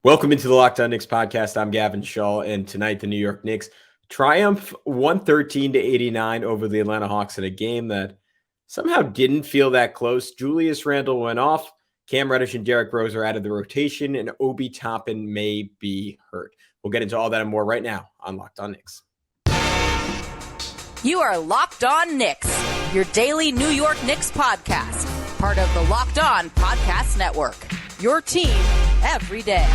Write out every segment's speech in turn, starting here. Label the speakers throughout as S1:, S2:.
S1: Welcome into the Locked On Knicks podcast. I'm Gavin Schall, and tonight the New York Knicks triumph 113-89 over the Atlanta Hawks in a game that somehow didn't feel that close. Julius Randle went off. Cam Reddish and Derrick Rose are out of the rotation, and Obi Toppin may be hurt. We'll get into all that and more right now on Locked On Knicks.
S2: You are Locked On Knicks, your daily New York Knicks podcast, part of the Locked On Podcast Network. Your team every day.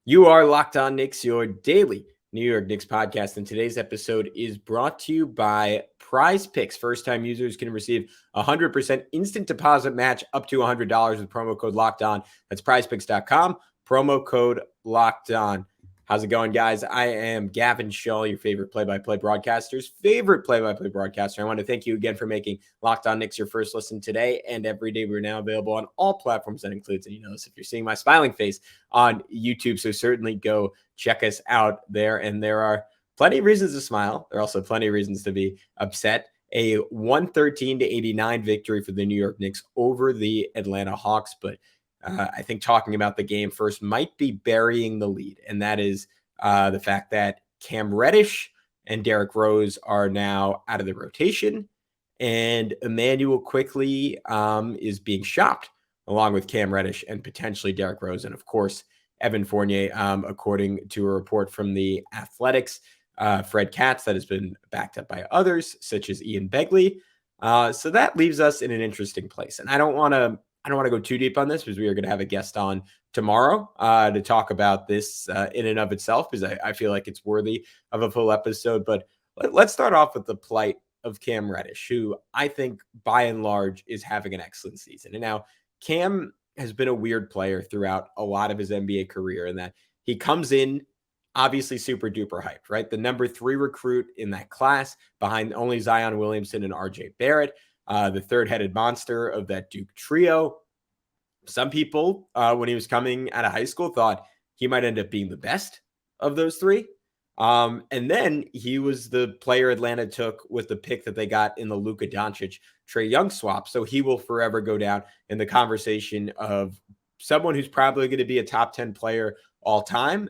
S1: You are Locked On Knicks, your daily New York Knicks podcast, and today's episode is brought to you by PrizePicks. First-time users can receive 100% instant deposit match up to $100 with promo code Locked On. That's PrizePicks.com, promo code Locked On. How's it going, guys? I am Gavin Schall, your favorite play-by-play broadcaster's favorite play-by-play broadcaster. I want to thank you again for making Locked On Knicks your first listen today and every day. We're now available on all platforms. That includes, and you know this if you're seeing my smiling face on YouTube, so certainly go check us out there. And there are plenty of reasons to smile. There are also plenty of reasons to be upset. A 113-89 victory for the New York Knicks over the Atlanta Hawks, but I think talking about the game first might be burying the lead, and that is the fact that Cam Reddish and Derrick Rose are now out of the rotation, and Emmanuel Quickley is being shopped along with Cam Reddish and potentially Derrick Rose, and of course Evan Fournier, according to a report from the Athletics, Fred Katz, that has been backed up by others such as Ian Begley. So that leaves us in an interesting place, and I don't want to go too deep on this because we are going to have a guest on tomorrow to talk about this in and of itself, because I feel like it's worthy of a full episode. But let's start off with the plight of Cam Reddish, who I think by and large is having an excellent season. And now Cam has been a weird player throughout a lot of his NBA career in that he comes in obviously super duper hyped, right? The number 3 recruit in that class behind only Zion Williamson and RJ Barrett. The third-headed monster of that Duke trio. Some people, when he was coming out of high school, thought he might end up being the best of those 3. And then he was the player Atlanta took with the pick that they got in the Luka Doncic Trae Young swap. So he will forever go down in the conversation of someone who's probably going to be a top 10 player all time,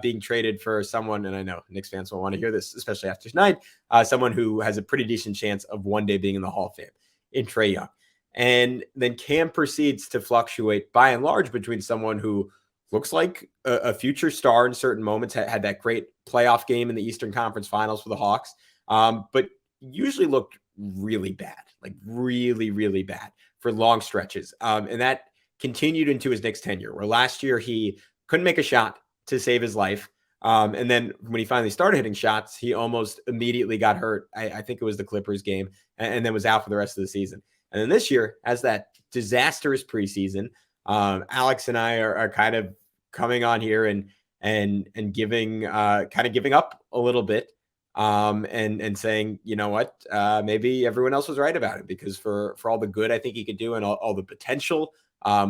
S1: being traded for someone, and I know Knicks fans will want to hear this, especially after tonight, someone who has a pretty decent chance of one day being in the Hall of Fame in Trae Young. And then Cam proceeds to fluctuate by and large between someone who looks like a future star in certain moments, had that great playoff game in the Eastern Conference Finals for the Hawks, but usually looked really bad, like really, really bad for long stretches. And that continued into his Knicks tenure, where last year he couldn't make a shot to save his life. And then when he finally started hitting shots, he almost immediately got hurt. I think it was the Clippers game, and then was out for the rest of the season. And then this year, as that disastrous preseason, Alex and I are kind of coming on here and giving kind of giving up a little bit, and saying, you know what, maybe everyone else was right about it, because for all the good I think he could do and all the potential,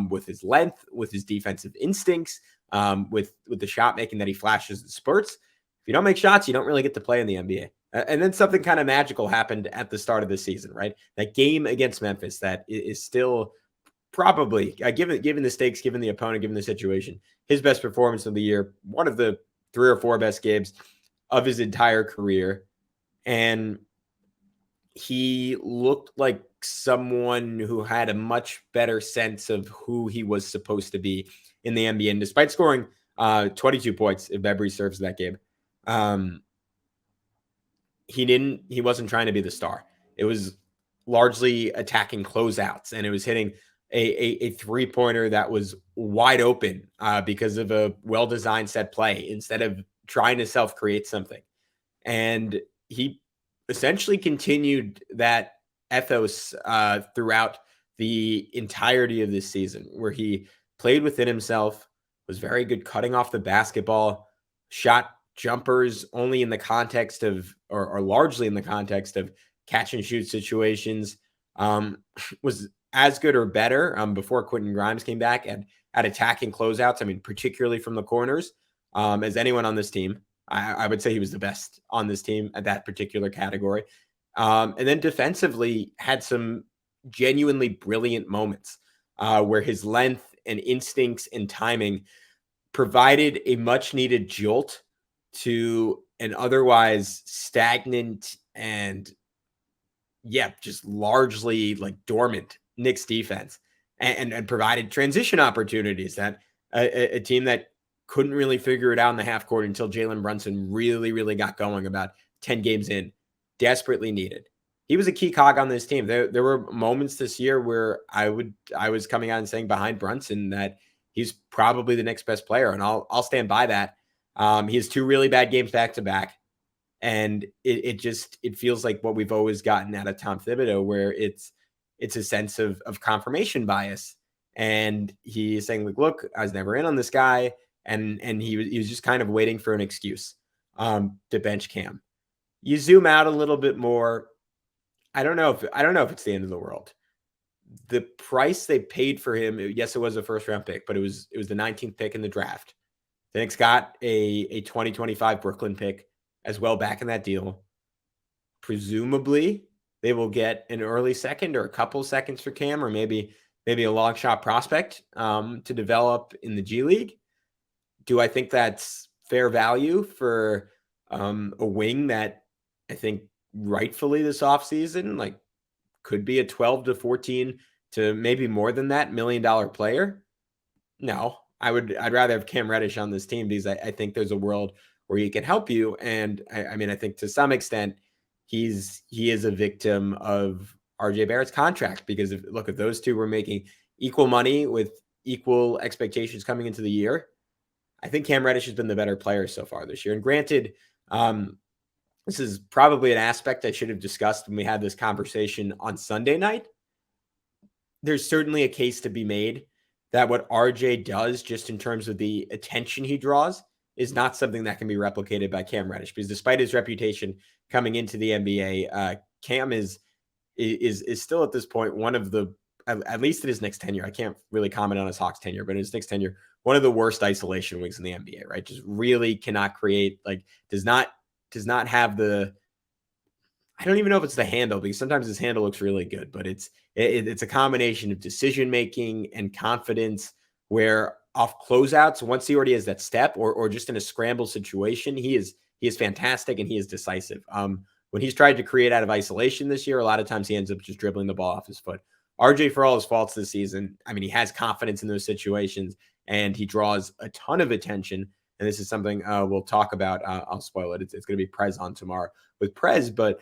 S1: with his length, with his defensive instincts, with the shot making that he flashes in spurts. If you don't make shots, you don't really get to play in the NBA. And then something kind of magical happened at the start of the season, right? That game against Memphis that is still probably, given the stakes, given the opponent, given the situation, his best performance of the year, one of the 3 or 4 best games of his entire career. And he looked like someone who had a much better sense of who he was supposed to be in the NBA. And despite scoring 22 points, if memory serves that game, he wasn't trying to be the star. It was largely attacking closeouts, and it was hitting a 3-pointer that was wide open because of a well-designed set play instead of trying to self-create something. And he essentially continued that ethos throughout the entirety of this season, where he played within himself, was very good cutting off the basketball, shot jumpers only in the context of, or largely in the context of catch and shoot situations, was as good or better before Quentin Grimes came back at attacking closeouts. I mean, particularly from the corners, as anyone on this team. I would say he was the best on this team at that particular category. And then defensively had some genuinely brilliant moments where his length and instincts and timing provided a much needed jolt to an otherwise stagnant and just largely like dormant Knicks defense, and provided transition opportunities that a team that couldn't really figure it out in the half court until Jalen Brunson really got going about 10 games in desperately needed. He was a key cog on this team. There were moments this year where I was coming out and saying behind Brunson that he's probably the next best player, and I'll stand by that. He has 2 really bad games back to back. And it feels like what we've always gotten out of Tom Thibodeau, where it's a sense of confirmation bias. And he's saying, like, look, I was never in on this guy. And he was just kind of waiting for an excuse to bench Cam. You zoom out a little bit more. I don't know if it's the end of the world. The price they paid for him, yes, it was a first round pick, but it was the 19th pick in the draft. The Knicks got a 2025 Brooklyn pick as well back in that deal. Presumably, they will get an early second or a couple seconds for Cam, or maybe a long shot prospect to develop in the G League. Do I think that's fair value for a wing that I think rightfully this offseason like could be a 12 to 14 to maybe more than that $1 million player? No, I'd rather have Cam Reddish on this team because I think there's a world where he can help you. And I mean, I think to some extent he is a victim of RJ Barrett's contract, because if those two were making equal money with equal expectations coming into the year, I think Cam Reddish has been the better player so far this year. And granted, this is probably an aspect I should have discussed when we had this conversation on Sunday night. There's certainly a case to be made that what RJ does, just in terms of the attention he draws, is not something that can be replicated by Cam Reddish, because despite his reputation coming into the NBA, Cam is still at this point one of the, at least in his Knicks tenure, I can't really comment on his Hawks tenure, but in his Knicks tenure, one of the worst isolation wings in the NBA, right? Just really cannot create, like, does not have the, I don't even know if it's the handle, because sometimes his handle looks really good, but it's a combination of decision-making and confidence, where off closeouts, once he already has that step, or just in a scramble situation, he is fantastic and he is decisive. When he's tried to create out of isolation this year, a lot of times he ends up just dribbling the ball off his foot. RJ, for all his faults this season, I mean, he has confidence in those situations and he draws a ton of attention. And this is something we'll talk about. I'll spoil it. It's going to be Prez on tomorrow with Prez, but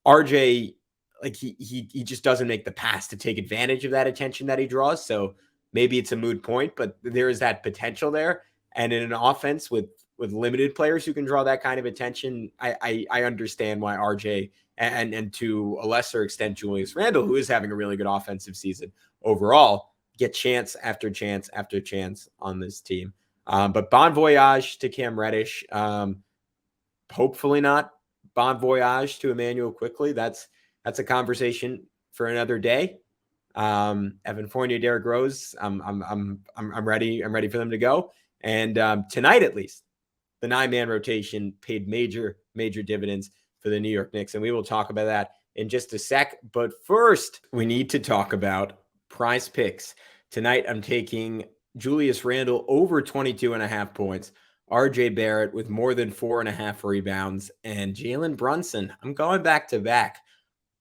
S1: RJ, like he just doesn't make the pass to take advantage of that attention that he draws. So maybe it's a moot point, but there is that potential there. And in an offense with limited players who can draw that kind of attention, I understand why RJ and to a lesser extent Julius Randle, who is having a really good offensive season overall, get chance after chance after chance on this team. But bon voyage to Cam Reddish. Hopefully not bon voyage to Emmanuel Quickly. That's a conversation for another day. Evan Fournier, Derrick Rose, I'm ready. I'm ready for them to go. And tonight, at least, the 9-man rotation paid major dividends for the New York Knicks. And we will talk about that in just a sec. But first, we need to talk about PrizePicks. Tonight, I'm taking Julius Randle over 22.5 points, RJ Barrett with more than 4.5 rebounds, and Jalen Brunson, I'm going back to back,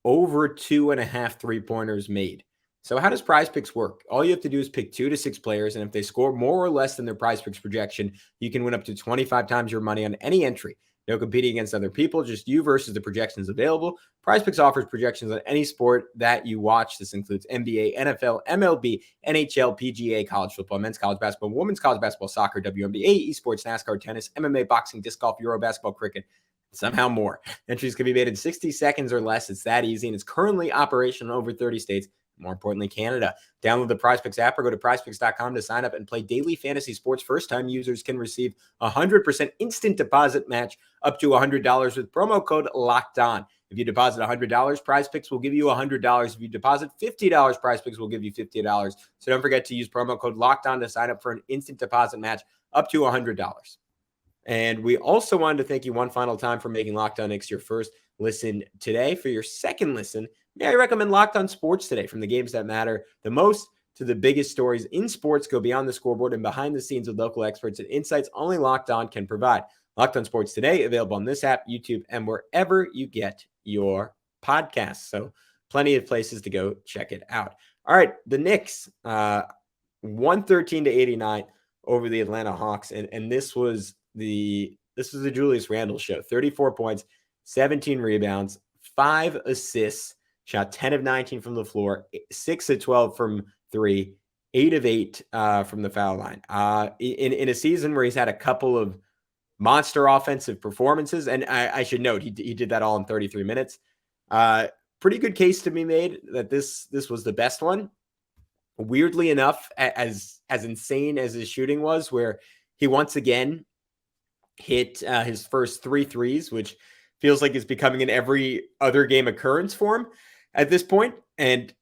S1: over 2.5 3-pointers made. So how does PrizePicks work? All you have to do is pick 2 to 6 players, and if they score more or less than their PrizePicks projection, you can win up to 25 times your money on any entry. No competing against other people, just you versus the projections available. PrizePicks offers projections on any sport that you watch. This includes NBA, NFL, MLB, NHL, PGA, college football, men's college basketball, women's college basketball, soccer, WNBA, esports, NASCAR, tennis, MMA, boxing, disc golf, Euro basketball, cricket, somehow more. Entries can be made in 60 seconds or less. It's that easy, and it's currently operational in over 30 states. More importantly, Canada. Download the PrizePicks app or go to prizepicks.com to sign up and play daily fantasy sports. First-time users can receive 100% instant deposit match up to $100 with promo code LOCKEDON. If you deposit $100, PrizePicks will give you $100. If you deposit $50, PrizePicks will give you $50. So don't forget to use promo code LOCKEDON to sign up for an instant deposit match up to $100. And we also wanted to thank you one final time for making Locked On Knicks your first listen today. For your second listen, may I recommend Locked On Sports Today. From the games that matter the most to the biggest stories in sports, go beyond the scoreboard and behind the scenes with local experts and insights only Locked On can provide. Locked On Sports Today, available on this app, YouTube, and wherever you get your podcasts. So plenty of places to go check it out. All right, the Knicks, 113-89 over the Atlanta Hawks, and this was the Julius Randle show. 34 points, 17 rebounds, 5 assists, shot 10 of 19 from the floor, 6 of 12 from 3, 8 of 8 from the foul line. In a season where he's had a couple of monster offensive performances, and I should note he did that all in 33 minutes. Pretty good case to be made that this was the best one. Weirdly enough, as insane as his shooting was, where he once again hit his first 3 threes, which feels like it's becoming an every other game occurrence for him at this point. And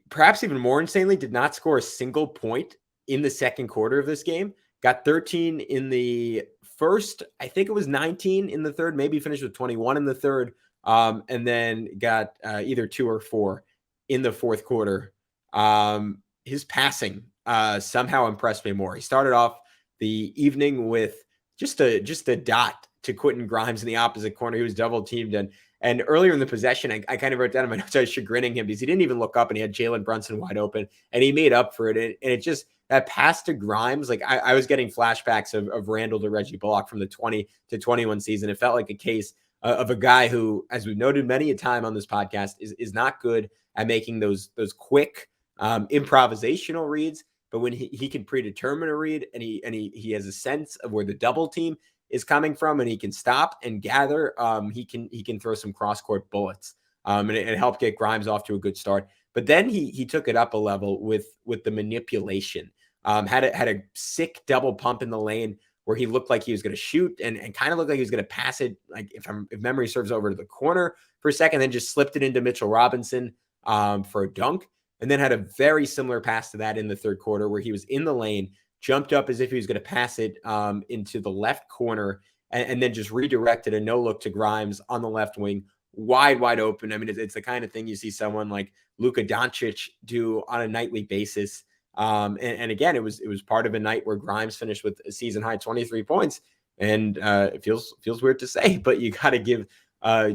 S1: perhaps even more insanely, did not score a single point in the second quarter of this game. Got 13 in the first. I think it was 19 in the third, maybe finished with 21 in the third. And then got either 2 or 4 in the fourth quarter. His passing somehow impressed me more. He started off the evening with just a dot to Quentin Grimes in the opposite corner. He was double teamed, and earlier in the possession, I kind of wrote down in my notes I was chagrining him because he didn't even look up, and he had Jalen Brunson wide open, and he made up for it. And it just, that pass to Grimes, like I was getting flashbacks of Randle to Reggie Bullock from the 20 to 21 season. It felt like a case of a guy who, as we've noted many a time on this podcast, is not good at making those quick improvisational reads. But when he can predetermine a read, and he has a sense of where the double team is coming from, and he can stop and gather, he can throw some cross court bullets, and it helped get Grimes off to a good start. But then he took it up a level with the manipulation. Had a sick double pump in the lane where he looked like he was going to shoot and kind of looked like he was going to pass it, like if memory serves, over to the corner for a second, then just slipped it into Mitchell Robinson for a dunk. And then had a very similar pass to that in the third quarter where he was in the lane, jumped up as if he was going to pass it into the left corner, and then just redirected a no-look to Grimes on the left wing, wide open. I mean, it's the kind of thing you see someone like Luka Doncic do on a nightly basis. And again, it was part of a night where Grimes finished with a season-high 23 points. And it feels weird to say, but you got to give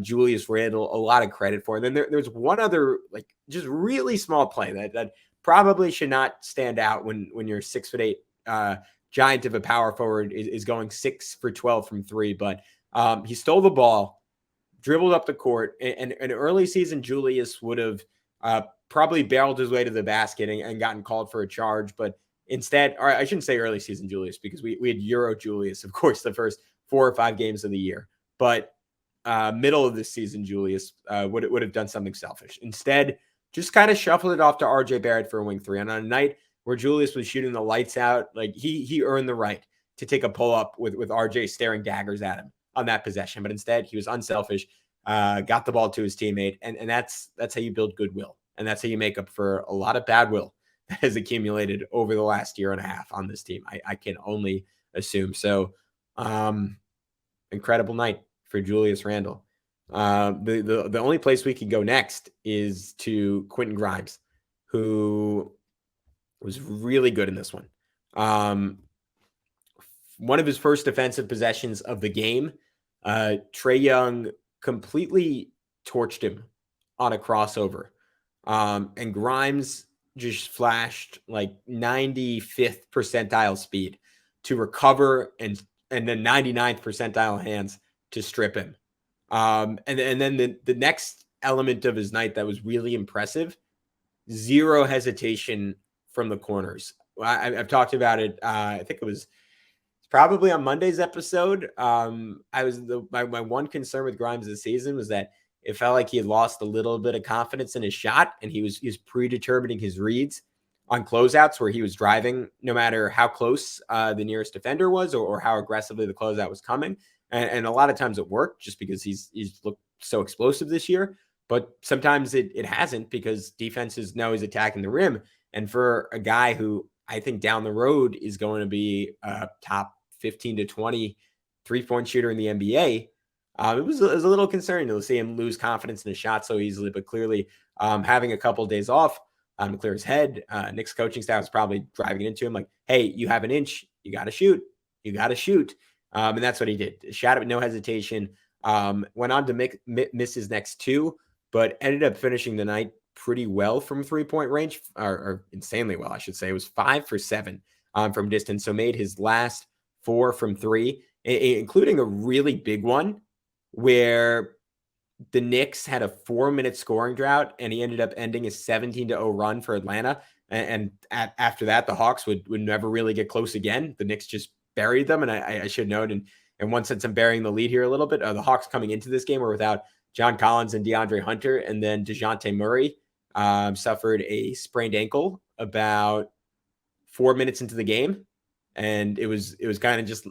S1: Julius Randle a lot of credit for. And then there's one other, like, just really small play that probably should not stand out when you're 6'8" giant of a power forward is going 6 for 12 from 3. But he stole the ball, dribbled up the court, and early season Julius would have probably barreled his way to the basket and gotten called for a charge. But instead, or I shouldn't say early season Julius, because we had Euro Julius, of course, the first 4 or 5 games of the year. But middle of the season, Julius would have done something selfish. Instead, just kind of shuffled it off to RJ Barrett for a wing 3. And on a night where Julius was shooting the lights out, like he earned the right to take a pull up with RJ staring daggers at him on that possession. But instead, he was unselfish, got the ball to his teammate, and that's how you build goodwill, and that's how you make up for a lot of bad will that has accumulated over the last year and a half on this team. I can only assume. So, incredible night for Julius Randle. The only place we can go next is to Quentin Grimes, who was really good in this one. One of his first defensive possessions of the game, Trae Young completely torched him on a crossover. And Grimes just flashed like 95th percentile speed to recover, and then 99th percentile hands to strip him. And then the next element of his night that was really impressive, zero hesitation from the corners. I've talked about it. I think it's probably on Monday's episode. My one concern with Grimes this season was that it felt like he had lost a little bit of confidence in his shot, and he was predetermining his reads on closeouts where he was driving no matter how close the nearest defender was or how aggressively the closeout was coming. And a lot of times it worked just because he's looked so explosive this year. But sometimes it hasn't, because defenses know he's attacking the rim. And for a guy who I think down the road is going to be a top 15 to 20 3-point shooter in the NBA, It was a little concerning to see him lose confidence in his shot so easily, but clearly having a couple of days off to clear his head. Nick's coaching staff is probably driving it into him like, hey, you have an inch, you got to shoot. You got to shoot. And that's what he did. Shot it with no hesitation. Went on to miss his next two, but ended up finishing the night pretty well from 3-point range, or insanely well, I should say. It was 5 for 7 from distance. So made his last 4 from 3, including a really big one where the Knicks had a 4-minute scoring drought, and he ended up ending a 17-0 run for Atlanta. And after that, the Hawks would never really get close again. The Knicks just buried them. And I should note, in one sense, I'm burying the lead here a little bit. The Hawks coming into this game were without John Collins and DeAndre Hunter, and then DeJounte Murray suffered a sprained ankle about 4 minutes into the game. And it was kind of just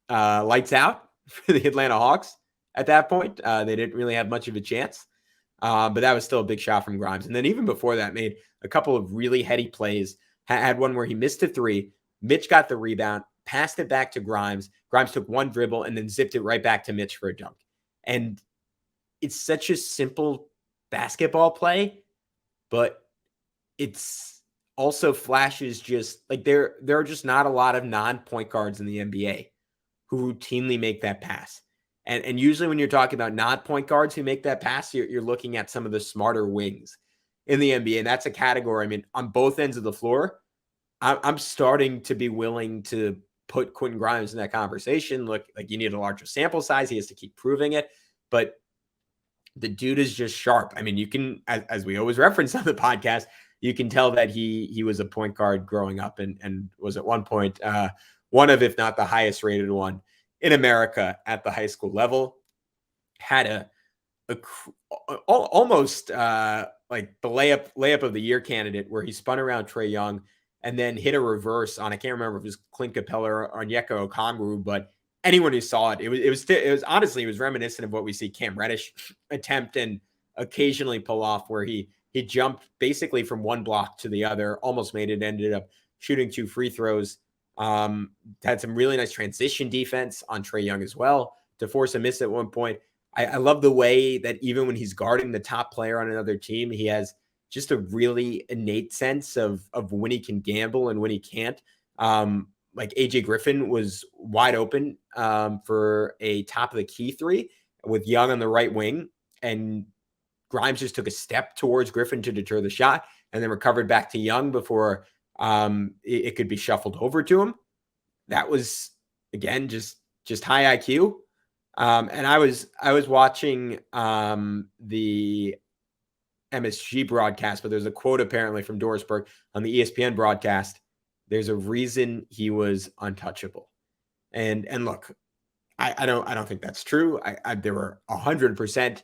S1: lights out for the Atlanta Hawks at that point. They didn't really have much of a chance. But that was still a big shot from Grimes. And then even before that, made a couple of really heady plays. Had one where he missed a 3. Mitch got the rebound, passed it back to Grimes. Grimes took one dribble and then zipped it right back to Mitch for a dunk. And it's such a simple basketball play, but it's also flashes just like there are just not a lot of non-point guards in the NBA who routinely make that pass. And usually when you're talking about non-point guards who make that pass, you're looking at some of the smarter wings in the NBA. And that's a category, I mean, on both ends of the floor, I'm starting to be willing to put Quentin Grimes in that conversation. Look, like, you need a larger sample size. He has to keep proving it. But the dude is just sharp. I mean, you can, as we always reference on the podcast, you can tell that he was a point guard growing up and was at one point one of, if not the highest rated one in America at the high school level. Had almost like the layup of the year candidate, where he spun around Trae Young and then hit a reverse on, I can't remember if it was Clint Capella or Onyeka Okongwu, but anyone who saw it, it was honestly, it was reminiscent of what we see Cam Reddish attempt and occasionally pull off, where he jumped basically from one block to the other, almost made it, ended up shooting 2 free throws. Had some really nice transition defense on Trae Young as well to force a miss at one point. I love the way that even when he's guarding the top player on another team, he has just a really innate sense of when he can gamble and when he can't. Like AJ Griffin was wide open for a top of the key 3 with Young on the right wing, and Grimes just took a step towards Griffin to deter the shot and then recovered back to Young before it could be shuffled over to him. That was, again, just high IQ. And I was watching the MSG broadcast, but there's a quote apparently from Doris Burke on the ESPN broadcast. There's a reason he was untouchable. And look, I don't think that's true. There were 100%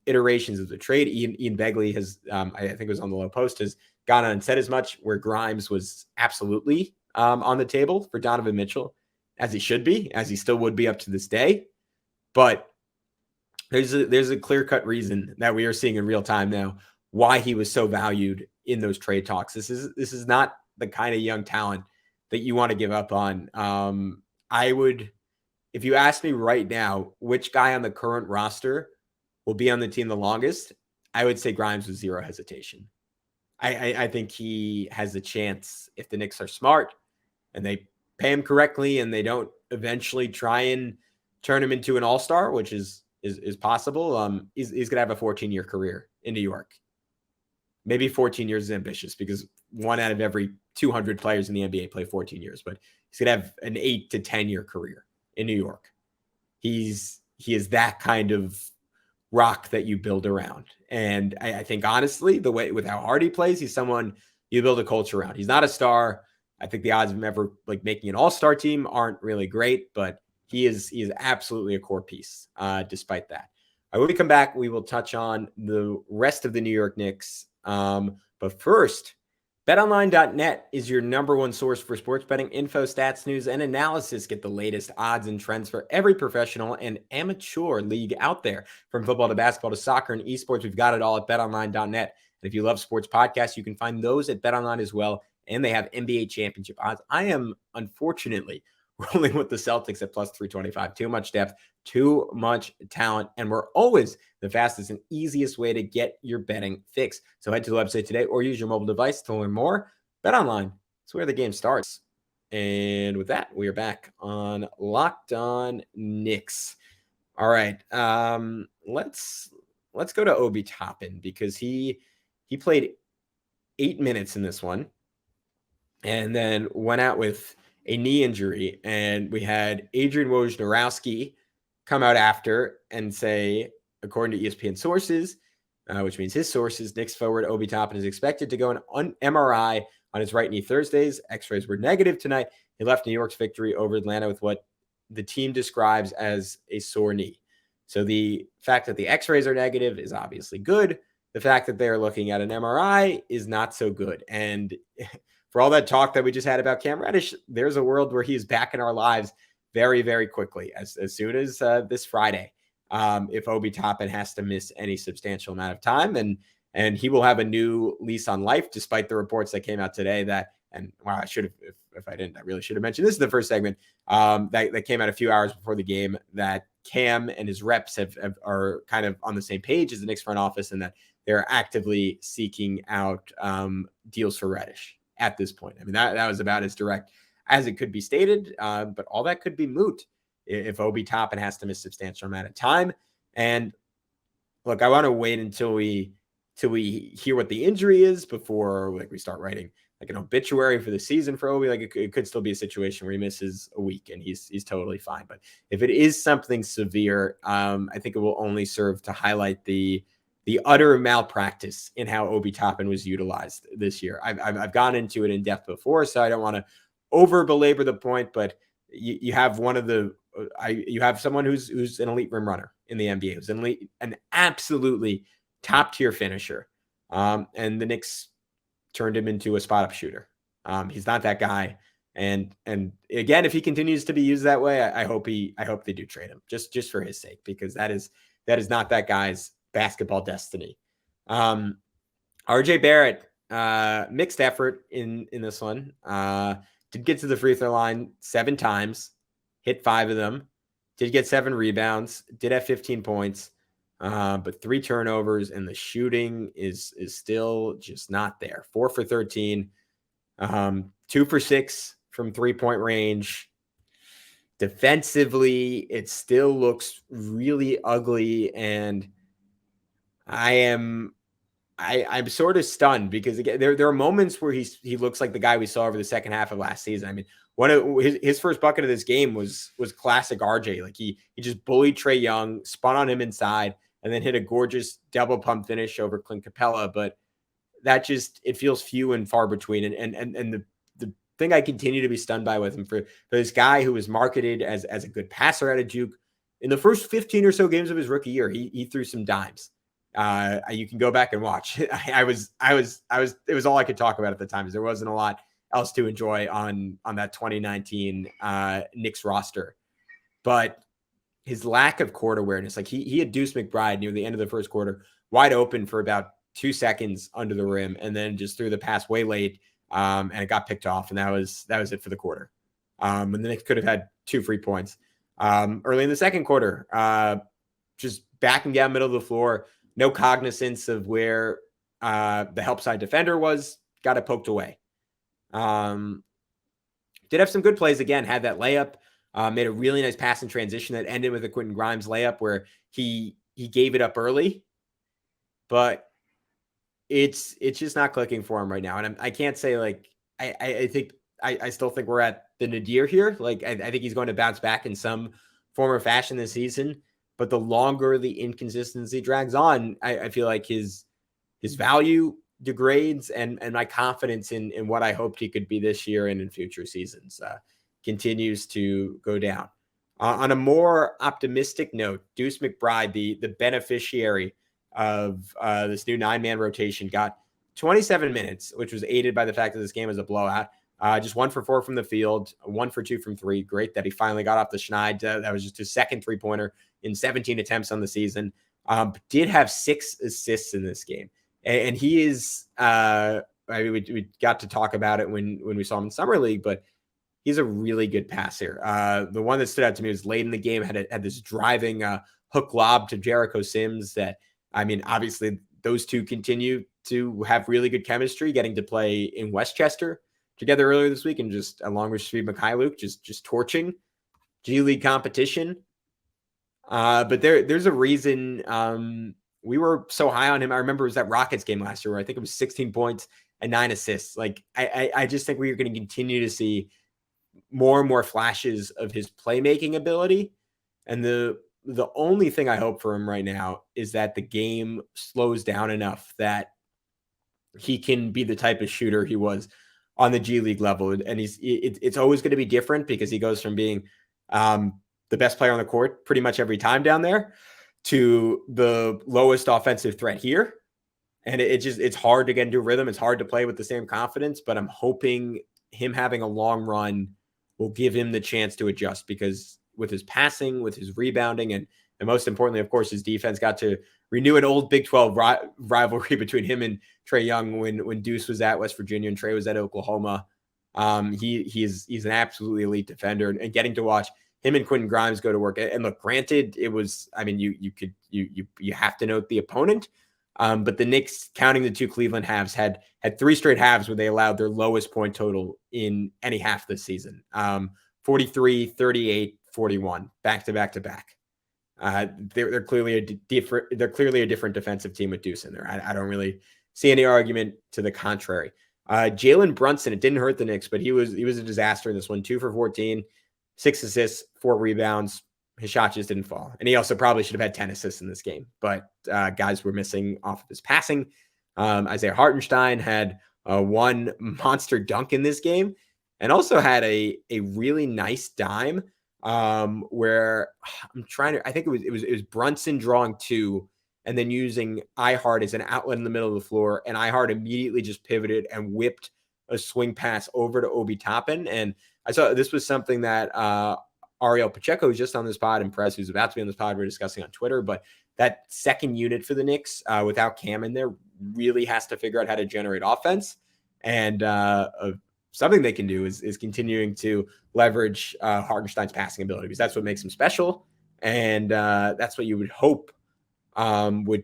S1: iterations of the trade. Ian Begley has, I think it was on the Low Post, has gone on and said as much, where Grimes was absolutely on the table for Donovan Mitchell, as he should be, as he still would be up to this day. But there's a clear-cut reason that we are seeing in real time now why he was so valued in those trade talks. This is not the kind of young talent that you want to give up on. I would, if you ask me right now, which guy on the current roster will be on the team the longest, I would say Grimes with zero hesitation. I think he has a chance, if the Knicks are smart and they pay him correctly and they don't eventually try and turn him into an all-star, which is possible. He's going to have a 14-year career in New York. Maybe 14 years is ambitious, because 1 out of every 200 players in the NBA play 14 years, but he's going to have an 8 to 10-year career in New York. He is that kind of rock that you build around. And I think, honestly, the way, with how hard he plays, he's someone you build a culture around. He's not a star. I think the odds of him ever making an all-star team aren't really great, but he is absolutely a core piece despite that. When we come back, we will touch on the rest of the New York Knicks. But first, BetOnline.net is your number one source for sports betting info, stats, news, and analysis. Get the latest odds and trends for every professional and amateur league out there. From football to basketball to soccer and esports, we've got it all at BetOnline.net. And if you love sports podcasts, you can find those at BetOnline as well. And they have NBA championship odds. I am, unfortunately, rolling with the Celtics at plus 325. Too much depth, too much talent, and we're always the fastest and easiest way to get your betting fix. So head to the website today or use your mobile device to learn more. BetOnline, it's where the game starts. And with that, we are back on Locked On Knicks. All right, let's go to Obi Toppin because he played 8 minutes in this one and then went out with a knee injury. And we had Adrian Wojnarowski come out after and say, according to ESPN sources, which means his sources, Knicks forward Obi Toppin is expected to go on MRI on his right knee Thursdays. X-rays were negative tonight. He left New York's victory over Atlanta with what the team describes as a sore knee. So the fact that the X-rays are negative is obviously good. The fact that they're looking at an MRI is not so good. And for all that talk that we just had about Cam Reddish, there's a world where he is back in our lives very, very quickly, as soon as this Friday, if Obi Toppin has to miss any substantial amount of time. And he will have a new lease on life, despite the reports that came out today that, and wow, I should have, if I didn't, I really should have mentioned this is the first segment that came out a few hours before the game, that Cam and his reps are kind of on the same page as the Knicks front office, and that they're actively seeking out deals for Reddish at this point. I mean, that was about as direct as it could be stated, but all that could be moot if Obi Toppin has to miss a substantial amount of time. And look, I want to wait until we hear what the injury is before we start writing like an obituary for the season for Obi. Like it could still be a situation where he misses a week and he's totally fine. But if it is something severe, I think it will only serve to highlight the utter malpractice in how Obi Toppin was utilized this year. I've gone into it in depth before, so I don't want to over belabor the point, but you have you have someone who's an elite rim runner in the NBA, who's an absolutely top tier finisher. And the Knicks turned him into a spot up shooter. He's not that guy. And again, if he continues to be used that way, I hope they do trade him just for his sake, because that is not that guy's basketball destiny. RJ Barrett, mixed effort in this one. Did get to the free throw line 7 times, hit 5 of them, did get 7 rebounds, did have 15 points, but 3 turnovers, and the shooting is still just not there. 4 for 13, 2 for 6 from 3-point range. Defensively, it still looks really ugly, and I'm sort of stunned because again, there are moments where he looks like the guy we saw over the second half of last season. I mean, one of his first bucket of this game was classic RJ. Like he just bullied Trae Young, spun on him inside, and then hit a gorgeous double pump finish over Clint Capella. But that it feels few and far between. And the thing I continue to be stunned by with him for this guy who was marketed as a good passer out of Duke, in the first 15 or so games of his rookie year, he threw some dimes. You can go back and watch. It was all I could talk about at the time, because there wasn't a lot else to enjoy on that 2019 Knicks roster. But his lack of court awareness, like he had Deuce McBride near the end of the first quarter wide open for about 2 seconds under the rim, and then just threw the pass way late, and it got picked off, and that was it for the quarter. And the Knicks could have had 2 free points early in the second quarter, just backing down middle of the floor. No cognizance of where the help side defender was. Got it poked away. Did have some good plays again. Had that layup. Made a really nice pass in transition that ended with a Quentin Grimes layup where he gave it up early. But it's just not clicking for him right now. And I can't say like I think I still think we're at the nadir here. Like I think he's going to bounce back in some form or fashion this season. But the longer the inconsistency drags on, I feel like his value degrades, and my confidence in what I hoped he could be this year and in future seasons continues to go down. On a more optimistic note, Deuce McBride, the beneficiary of this new 9-man rotation, got 27 minutes, which was aided by the fact that this game was a blowout. Just 1 for 4 from the field, 1 for 2 from 3. Great that he finally got off the schneid. That was just his second 3-pointer in 17 attempts on the season. Did have 6 assists in this game. And he is, we got to talk about it when we saw him in Summer League, but he's a really good passer. The one that stood out to me was late in the game, had this driving hook lob to Jericho Sims that, I mean, obviously those two continue to have really good chemistry, getting to play in Westchester together earlier this week, and just along with Shreve Mikhailuk, just torching G League competition. But there's a reason we were so high on him. I remember it was that Rockets game last year where I think it was 16 points and 9 assists. Like I just think we're going to continue to see more and more flashes of his playmaking ability. And the only thing I hope for him right now is that the game slows down enough that he can be the type of shooter he was on the G League level. And it's always going to be different because he goes from being the best player on the court pretty much every time down there to the lowest offensive threat here. And it's hard to get into a rhythm. It's hard to play with the same confidence, but I'm hoping him having a long run will give him the chance to adjust, because with his passing, with his rebounding, and most importantly, of course, his defense, got to renew an old Big 12 rivalry between him and Trae Young when Deuce was at West Virginia and Trae was at Oklahoma. He's an absolutely elite defender, and getting to watch him and Quentin Grimes go to work. And look, granted, it was, I mean, you have to note the opponent, but the Knicks, counting the two Cleveland halves, had 3 straight halves where they allowed their lowest point total in any half this season. 43, 38, 41, back to back. They're clearly a different defensive team with Deuce in there. I don't really see any argument to the contrary. Jalen Brunson, it didn't hurt the Knicks, but he was a disaster in this one. 2 for 14, 6 assists, 4 rebounds. His shot just didn't fall. And he also probably should have had 10 assists in this game, but guys were missing off of his passing. Isaiah Hartenstein had 1 monster dunk in this game, and also had a really nice dime where I think it was Brunson drawing 2 and then using iHeart as an outlet in the middle of the floor. And iHeart immediately just pivoted and whipped a swing pass over to Obi Toppin. And I saw this was something that Ariel Pacheco, who's just on this pod, and Perez, who's about to be on this pod, we're discussing on Twitter. But that second unit for the Knicks, without Cam in there, really has to figure out how to generate offense. And something they can do is continuing to leverage Hartenstein's passing ability, because that's what makes him special. And that's what you would hope would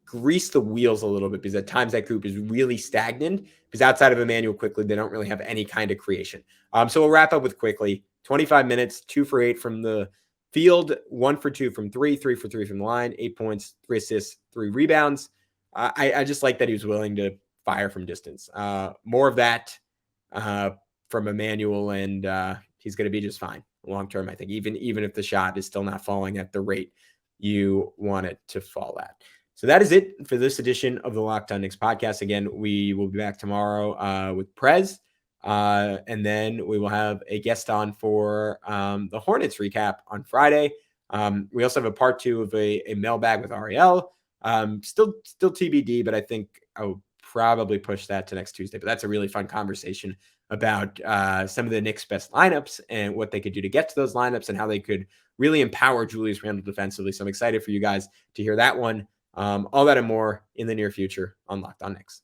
S1: grease the wheels a little bit, because at times that group is really stagnant, because outside of Emmanuel Quickley, they don't really have any kind of creation. So we'll wrap up with Quickley. 25 minutes, 2 for 8 from the field, 1 for 2 from 3, 3 for 3 from the line, 8 points, 3 assists, 3 rebounds. I just like that he was willing to fire from distance. More of that from Emmanuel, and he's going to be just fine long term, I think, even if the shot is still not falling at the rate you want it to fall at. So that is it for this edition of the Locked On Knicks podcast. Again, we will be back tomorrow with Prez, and then we will have a guest on for the Hornets recap on Friday. We also have a part 2 of a mailbag with Ariel. Still TBD, but I think I'll probably push that to next Tuesday. But that's a really fun conversation about some of the Knicks' best lineups and what they could do to get to those lineups, and how they could really empower Julius Randle defensively. So I'm excited for you guys to hear that one. All that and more in the near future on Locked On Knicks.